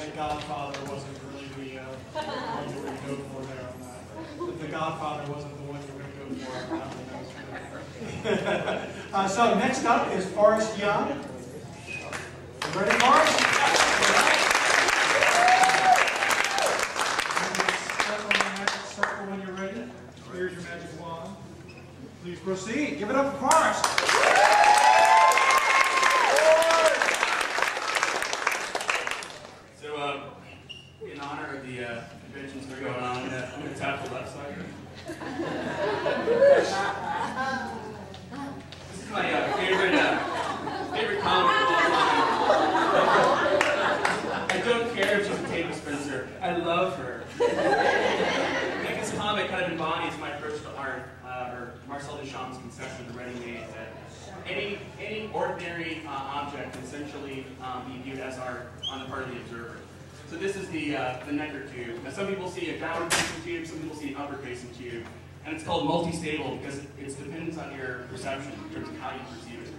that Godfather wasn't really the one you were going to go for there on that. If the Godfather wasn't the one you were going to go for on that one. So next up is Forrest Young. You ready, Forrest? Step on the magic circle when you're ready. Here's your magic wand. Please proceed. Give it up for Forrest. In honor of the conventions that are going on, I'm going to tap the left side here. This is my favorite comic of all time. I don't care if she's a tape dispenser. I love her. I think this comic kind of embodies my approach to art, or Marcel Duchamp's conception of the ready-made, that any ordinary object can essentially be viewed as art on the part of the observer. So this is the necker tube. Now some people see a downward-facing tube, some people see an upward-facing tube. And it's called multi-stable because it depends on your perception in terms of how you perceive it.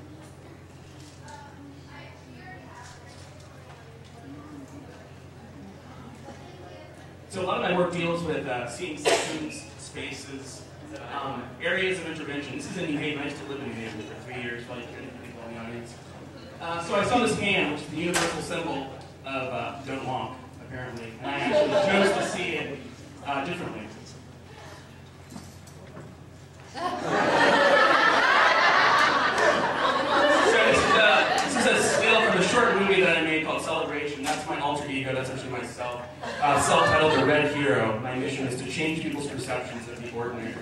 So a lot of my work deals with seeing systems, spaces, areas of intervention. This is in New Haven. I used to live in New Haven for 3 years while you couldn't people in the audience. So I saw this hand, which is the universal symbol of don't walk, apparently. And I actually chose to see it differently. So this is a still from a short movie that I made called Celebration. That's my alter ego, that's actually myself. Self-titled The Red Hero. My mission is to change people's perceptions of the ordinary.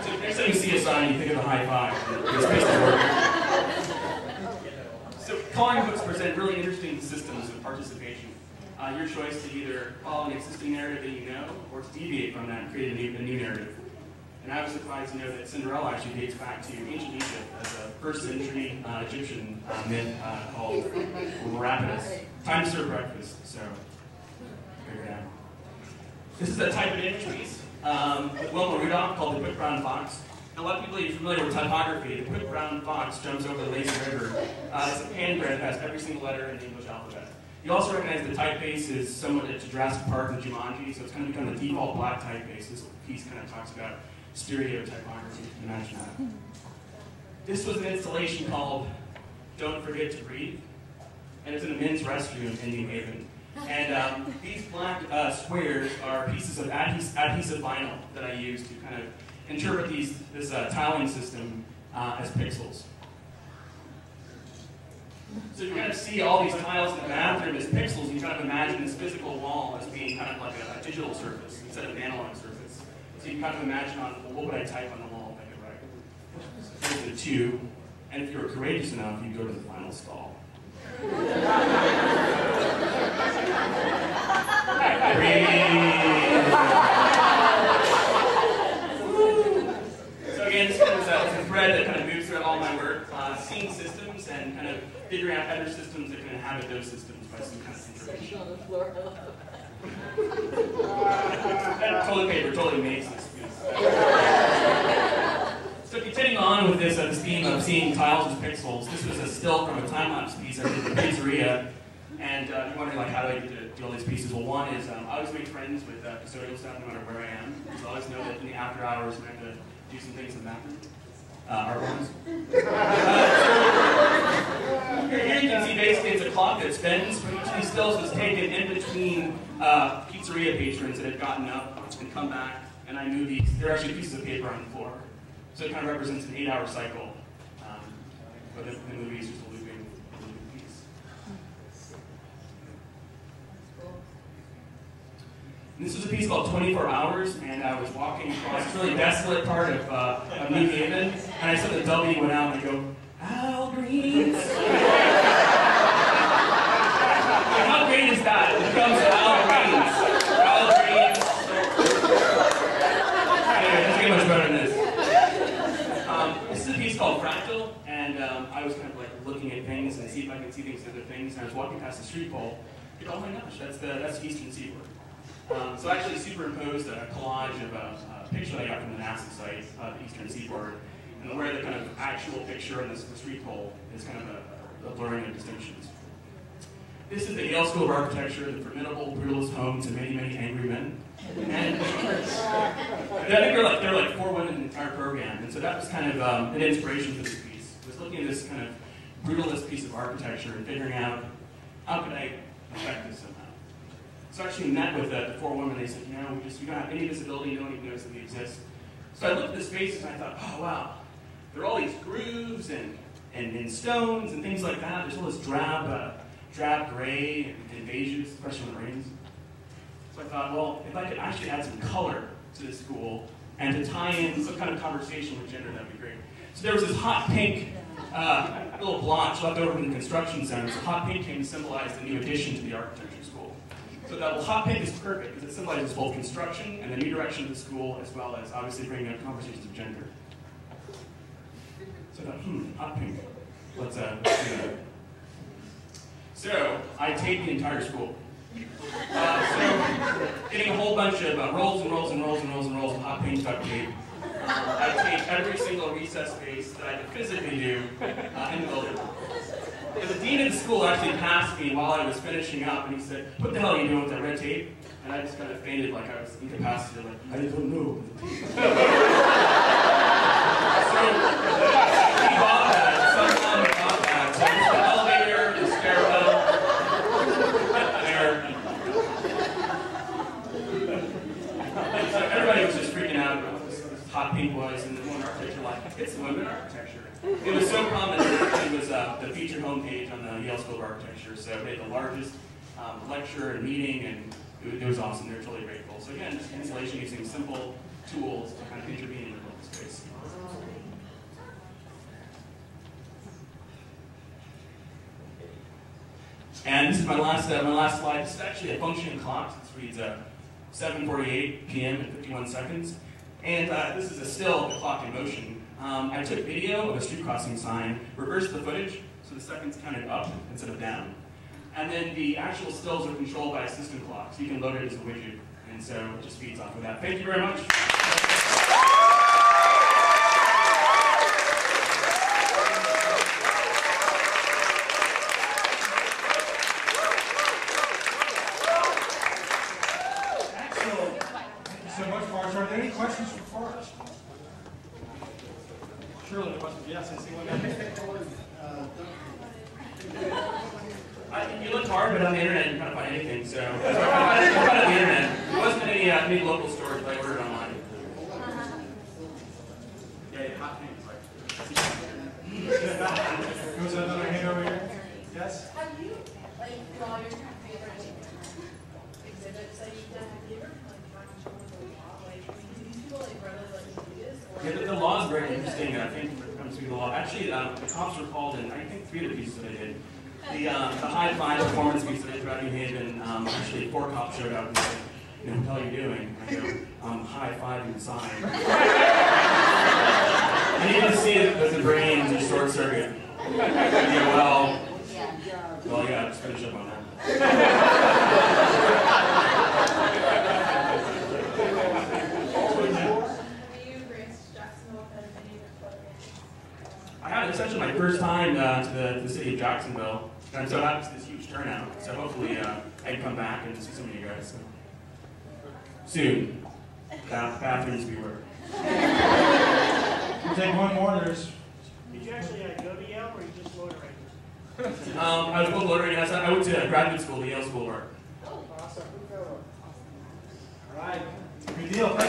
So next time you see a sign, you think of a high five. It's based on work. So coloring books present really interesting systems of participation. Your choice to either follow an existing narrative that you know, or to deviate from that and create a new narrative. And I was surprised to know that Cinderella actually dates back to ancient Egypt as a first century Egyptian myth called Rapidus. Time to serve breakfast, so figure it out. This is a type of image piece with Wilma Rudolph called the Quick Brown Fox. A lot of people are familiar with typography. The Quick Brown Fox jumps over the lazy river. It's a pan-grid that has every single letter in the English alphabet. You also recognize the typeface is somewhat to Jurassic Park and Jumanji, so it's kind of become the default black typeface. This piece kind of talks about stereotypography. Imagine that. This was an installation called Don't Forget to Breathe, and it's in a men's restroom in New Haven. And these black squares are pieces of adhesive vinyl that I use to kind of interpret this tiling system as pixels. So you kind of see all these tiles in the bathroom as pixels, and you kind of imagine this physical wall as being kind of like a digital surface instead of an analog surface. So you kind of imagine well, what would I type on the wall if I could write? So here's a 2, and if you were courageous enough, you'd go to the final stall. So again, this is a thread that kind of moves throughout all my work, seeing systems and kind of figuring out other systems that can inhabit those systems by some kind of intervention. That toilet paper totally makes this. So continuing on with this theme of seeing tiles as pixels, this was a still from a time-lapse piece I did in the pizzeria. And you're wondering, like, how do I get to do all these pieces? Well, one is I always make friends with custodial staff no matter where I am. So I always know that in the after hours I have to do some things in the bathroom. Art ones. Here you can see basically it's a clock that spins, but each of these stills was taken in between pizzeria patrons that had gotten up and come back, and I knew these. They're actually pieces of paper on the floor. So it kind of represents an 8-hour cycle. But the movie is just a looping piece. And this was a piece called 24 Hours, and I was walking across this really desolate part of New Haven, and I saw the W went out, and I go, Al Greens. How great is that? It becomes Al Greens. Al Greens. Anyway, it doesn't get much better than this. This is a piece called Fractal, and I was kind of like looking at things and see if I could see things as other things, and I was walking past the street pole. Oh my gosh, that's the Eastern Seaboard. So I actually superimposed a collage of a picture that I got from the NASA site of the Eastern Seaboard, and where the kind of actual picture and the street pole is kind of a blurring of distinctions. This is the Yale School of Architecture, the formidable, brutalist home to many, many angry men. And I think there are like 4 women in the entire program, and so that was kind of an inspiration for this piece. I was looking at this kind of brutalist piece of architecture and figuring out how could I affect this somehow. So I actually met with the 4 women. They said, you know, we don't have any visibility. No one even knows that we exist. So I looked at the spaces and I thought, oh wow, there are all these grooves and stones and things like that. There's all this drab gray and beiges, especially when it rains. So I thought, well, if I could actually add some color to this school and to tie in some kind of conversation with gender, that'd be great. So there was this hot pink little blotch left over from the construction center. So hot pink came to symbolize the new addition to the architecture school. So that hot pink is perfect because it symbolizes both construction and the new direction of the school, as well as obviously bringing up conversations of gender. So I thought, hot pink. Let's do that. So I taped the entire school. So getting a whole bunch of rolls and rolls and rolls and rolls and rolls of hot pink duct tape. I taped every single recess space that I could physically do in the building. And the dean of the school actually passed me while I was finishing up, and he said, "What the hell are you doing with that red tape?" And I just kind of fainted like I was incapacitated, like, I don't know. So he bought that, someone bought that. So it's the elevator, the stairwell, there. And so everybody was just freaking out about what this hot pink was, and the women architecture, like, it's women architecture. It was so prominent that it was the featured homepage on the Yale School of Architecture, so they had the largest lecture and meeting, and it was awesome. They were totally grateful. So again, just installation using simple tools to kind of intervene in the local space. And this is my last slide. This is actually a functioning clock. This reads 7:48 p.m. and 51 seconds. And this is a still of the clock in motion. I took video of a street crossing sign, reversed the footage, so the seconds counted up instead of down. And then the actual stills are controlled by a system clock, so you can load it as a widget. And so it just feeds off of that. Thank you very much. Excellent. Thank you so much, Marsh. Are there any questions for Forrest? Surely there must be. Yes, I see one. You look hard, but on the internet you can kind of find anything. So I found on the internet. There wasn't any local stores, but I ordered online. Yeah, hot things like. Was there another hand over here? Yes. Have you, like, in all your favorite exhibits that you've done, have you ever the law? Like, do these people really do this? Yeah, the law is very interesting. I think when it comes to the law, actually, the cops were called in. I think 3 of the pieces that I did. The high five performance piece that I did at New Haven. Actually, 4 cops showed up and said, "You know, what the hell are you doing?" I go, "High fiving the sign." And you can see that the brains are short circuit. Yeah, well, yeah, just finish up on that. I had it's actually my first time to the city of Jacksonville, and so that was this huge turnout. So hopefully I can come back and see some of you guys. So. Soon. Bathrooms beware. We'll take one more. Did you actually go to Yale, or you just loitering? I was both loitering. I went to graduate school, the Yale School of Art. Awesome. All right. Good deal.